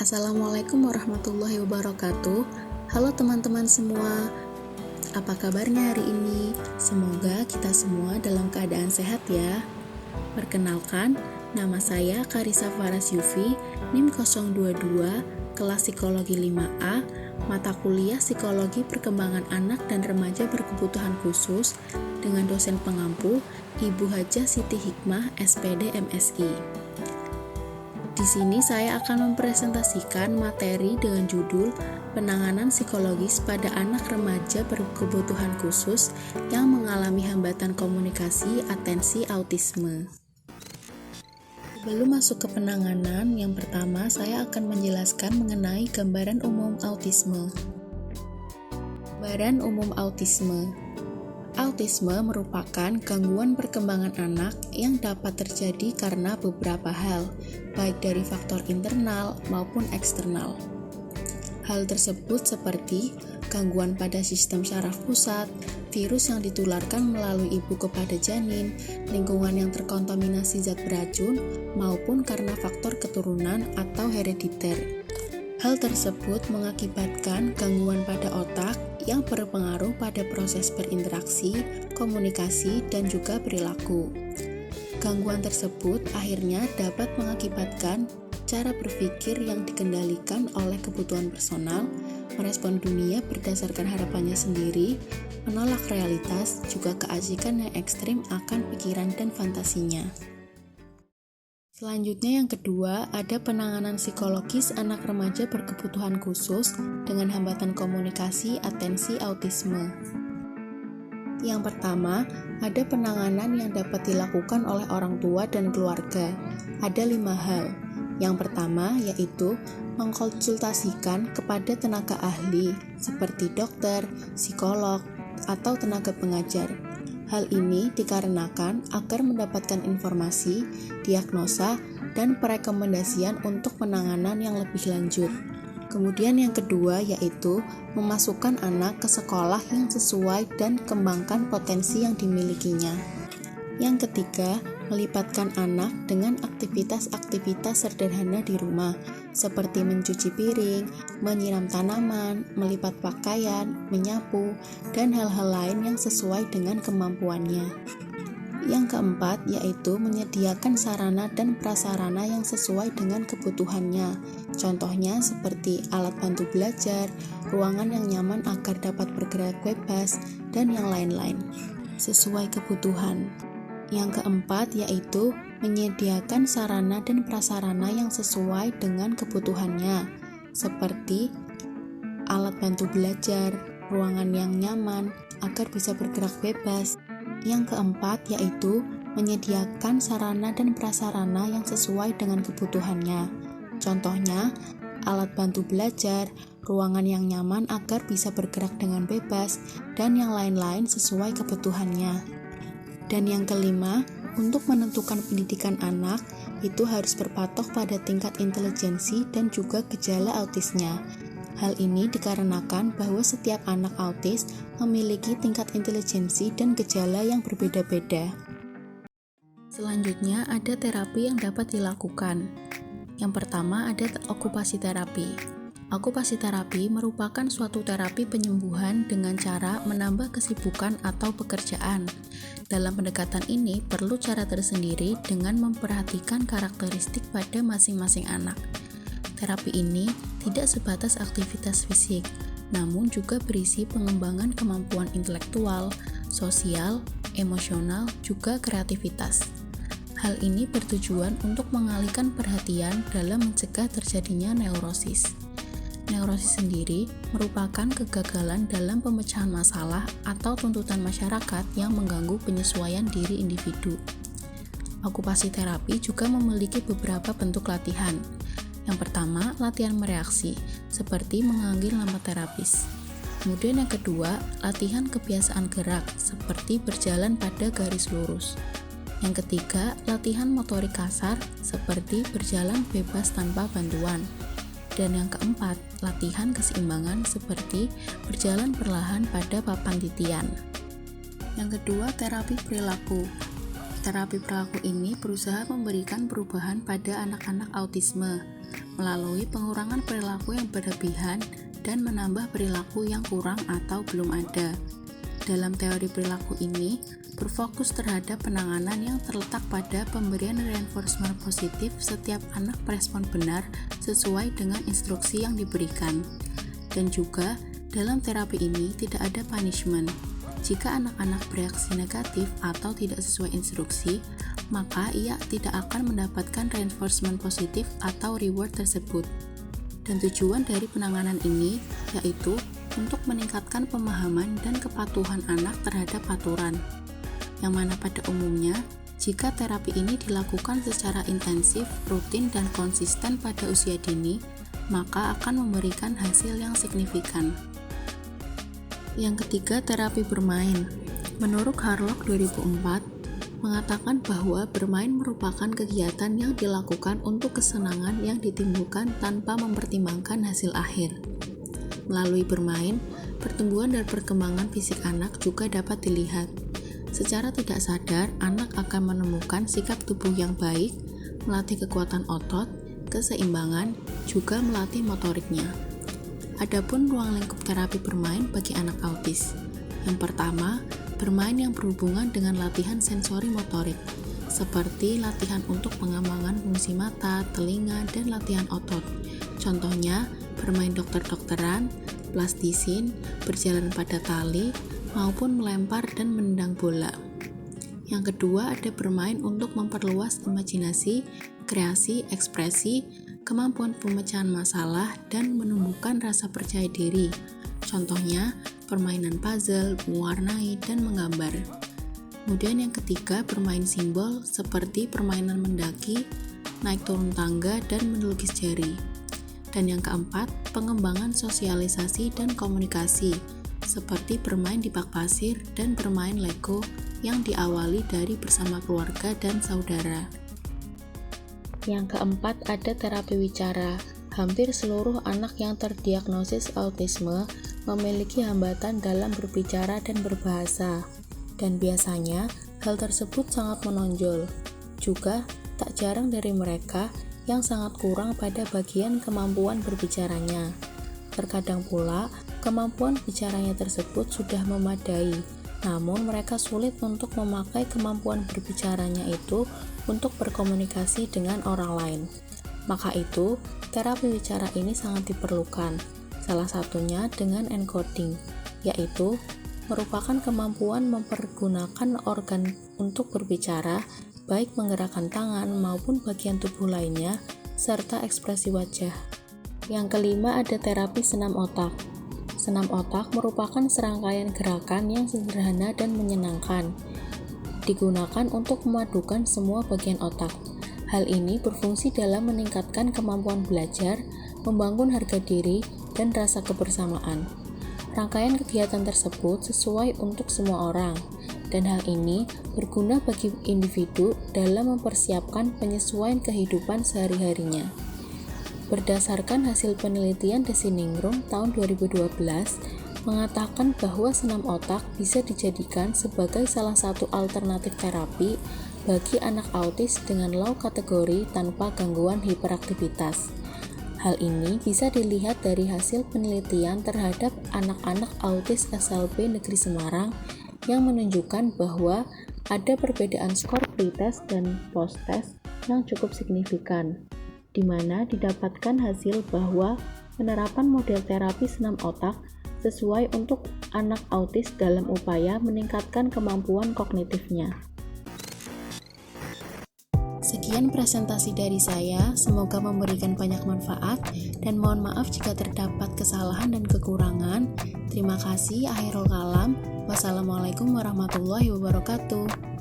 Assalamualaikum warahmatullahi wabarakatuh. Halo teman-teman semua, apa kabarnya hari ini? Semoga kita semua dalam keadaan sehat ya. Perkenalkan, nama saya Karissa Faras Yufi, NIM 022, kelas Psikologi 5A, mata kuliah Psikologi Perkembangan Anak dan Remaja Berkebutuhan Khusus, dengan dosen pengampu Ibu Hajah Siti Hikmah, SPD MSI. Di sini saya akan mempresentasikan materi dengan judul Penanganan Psikologis pada Anak Remaja Berkebutuhan Khusus yang mengalami hambatan komunikasi atensi autisme. Sebelum masuk ke penanganan, yang pertama saya akan menjelaskan mengenai gambaran umum autisme. Gambaran umum autisme. Autisme merupakan gangguan perkembangan anak yang dapat terjadi karena beberapa hal, baik dari faktor internal maupun eksternal. Hal tersebut seperti gangguan pada sistem saraf pusat, virus yang ditularkan melalui ibu kepada janin, lingkungan yang terkontaminasi zat beracun, maupun karena faktor keturunan atau herediter. Hal tersebut mengakibatkan gangguan pada otak yang berpengaruh pada proses berinteraksi, komunikasi, dan juga perilaku. Gangguan tersebut akhirnya dapat mengakibatkan cara berpikir yang dikendalikan oleh kebutuhan personal, merespon dunia berdasarkan harapannya sendiri, menolak realitas, juga keasikan yang ekstrim akan pikiran dan fantasinya. Selanjutnya yang kedua, ada penanganan psikologis anak remaja berkebutuhan khusus dengan hambatan komunikasi atensi autisme. Yang pertama, ada penanganan yang dapat dilakukan oleh orang tua dan keluarga. Ada 5 hal. Yang pertama yaitu mengkonsultasikan kepada tenaga ahli seperti dokter, psikolog, atau tenaga pengajar. Hal ini dikarenakan agar mendapatkan informasi, diagnosa, dan perekomendasian untuk penanganan yang lebih lanjut. Kemudian yang kedua yaitu memasukkan anak ke sekolah yang sesuai dan kembangkan potensi yang dimilikinya. Yang ketiga, melibatkan anak dengan aktivitas-aktivitas sederhana di rumah, seperti mencuci piring, menyiram tanaman, melipat pakaian, menyapu, dan hal-hal lain yang sesuai dengan kemampuannya. Yang keempat, yaitu menyediakan sarana dan prasarana yang sesuai dengan kebutuhannya. Contohnya seperti alat bantu belajar, ruangan yang nyaman agar dapat bergerak bebas, dan yang lain-lain, sesuai kebutuhan. Yang keempat yaitu menyediakan sarana dan prasarana yang sesuai dengan kebutuhannya, seperti alat bantu belajar, ruangan yang nyaman agar bisa bergerak bebas. Yang keempat yaitu menyediakan sarana dan prasarana yang sesuai dengan kebutuhannya. Contohnya, alat bantu belajar, ruangan yang nyaman agar bisa bergerak dengan bebas, dan yang lain-lain sesuai kebutuhannya. Dan yang kelima, untuk menentukan pendidikan anak, itu harus berpatok pada tingkat intelijensi dan juga gejala autisnya. Hal ini dikarenakan bahwa setiap anak autis memiliki tingkat intelijensi dan gejala yang berbeda-beda. Selanjutnya ada terapi yang dapat dilakukan. Yang pertama ada okupasi terapi. Okupasi terapi merupakan suatu terapi penyembuhan dengan cara menambah kesibukan atau pekerjaan. Dalam pendekatan ini perlu cara tersendiri dengan memperhatikan karakteristik pada masing-masing anak. Terapi ini tidak sebatas aktivitas fisik, namun juga berisi pengembangan kemampuan intelektual, sosial, emosional, juga kreativitas. Hal ini bertujuan untuk mengalihkan perhatian dalam mencegah terjadinya neurosis. Neurosis sendiri merupakan kegagalan dalam pemecahan masalah atau tuntutan masyarakat yang mengganggu penyesuaian diri individu. Okupasi terapi juga memiliki beberapa bentuk latihan. Yang pertama, latihan mereaksi, seperti mengambil lama terapis. Kemudian yang kedua, latihan kebiasaan gerak, seperti berjalan pada garis lurus. Yang ketiga, latihan motorik kasar, seperti berjalan bebas tanpa bantuan. Dan yang keempat, latihan keseimbangan seperti berjalan perlahan pada papan titian. Yang kedua, terapi perilaku. Terapi perilaku ini berusaha memberikan perubahan pada anak-anak autisme. melalui pengurangan perilaku yang berlebihan dan menambah perilaku yang kurang atau belum ada. Dalam teori perilaku ini, berfokus terhadap penanganan yang terletak pada pemberian reinforcement positif setiap anak merespon benar sesuai dengan instruksi yang diberikan. Dan juga, dalam terapi ini tidak ada punishment. Jika anak-anak bereaksi negatif atau tidak sesuai instruksi, maka ia tidak akan mendapatkan reinforcement positif atau reward tersebut. Dan tujuan dari penanganan ini yaitu untuk meningkatkan pemahaman dan kepatuhan anak terhadap aturan, yang mana pada umumnya, jika terapi ini dilakukan secara intensif, rutin, dan konsisten pada usia dini, maka akan memberikan hasil yang signifikan. Yang ketiga, terapi bermain. Menurut Harlock 2004, mengatakan bahwa bermain merupakan kegiatan yang dilakukan untuk kesenangan yang ditimbulkan tanpa mempertimbangkan hasil akhir. Melalui bermain, pertumbuhan dan perkembangan fisik anak juga dapat dilihat. Secara tidak sadar, anak akan menemukan sikap tubuh yang baik, melatih kekuatan otot, keseimbangan, juga melatih motoriknya. Adapun ruang lingkup terapi bermain bagi anak autis. Yang pertama, bermain yang berhubungan dengan latihan sensori motorik, seperti latihan untuk pengembangan fungsi mata, telinga, dan latihan otot. Contohnya, bermain dokter-dokteran, plastisin, berjalan pada tali, maupun melempar dan menendang bola. Yang kedua, ada bermain untuk memperluas imajinasi, kreasi, ekspresi, kemampuan pemecahan masalah, dan menumbuhkan rasa percaya diri. Contohnya, permainan puzzle, mewarnai, dan menggambar. Kemudian yang ketiga, bermain simbol seperti permainan mendaki, naik turun tangga, dan melukis jari. Dan yang keempat, pengembangan sosialisasi dan komunikasi, seperti bermain di bak pasir dan bermain Lego yang diawali dari bersama keluarga dan saudara. Yang keempat, ada terapi wicara. Hampir seluruh anak yang terdiagnosis autisme memiliki hambatan dalam berbicara dan berbahasa, dan biasanya hal tersebut sangat menonjol. Juga, tak jarang dari mereka yang sangat kurang pada bagian kemampuan berbicaranya. Terkadang pula, kemampuan bicaranya tersebut sudah memadai, namun mereka sulit untuk memakai kemampuan berbicaranya itu untuk berkomunikasi dengan orang lain. Maka itu, terapi wicara ini sangat diperlukan, salah satunya dengan encoding, yaitu merupakan kemampuan mempergunakan organ untuk berbicara, baik menggerakkan tangan maupun bagian tubuh lainnya, serta ekspresi wajah. Yang kelima, ada terapi senam otak. Senam otak merupakan serangkaian gerakan yang sederhana dan menyenangkan, digunakan untuk memadukan semua bagian otak. Hal ini berfungsi dalam meningkatkan kemampuan belajar, membangun harga diri, dan rasa kebersamaan. Rangkaian kegiatan tersebut sesuai untuk semua orang, dan hal ini berguna bagi individu dalam mempersiapkan penyesuaian kehidupan sehari-harinya. Berdasarkan hasil penelitian Desiningrum tahun 2012, mengatakan bahwa senam otak bisa dijadikan sebagai salah satu alternatif terapi bagi anak autis dengan low kategori tanpa gangguan hiperaktivitas. Hal ini bisa dilihat dari hasil penelitian terhadap anak-anak autis SLB Negeri Semarang yang menunjukkan bahwa ada perbedaan skor pretest dan posttest yang cukup signifikan, di mana didapatkan hasil bahwa penerapan model terapi senam otak sesuai untuk anak autis dalam upaya meningkatkan kemampuan kognitifnya. Sekian presentasi dari saya, semoga memberikan banyak manfaat, dan mohon maaf jika terdapat kesalahan dan kekurangan. Terima kasih, akhirul kalam. Wassalamualaikum warahmatullahi wabarakatuh.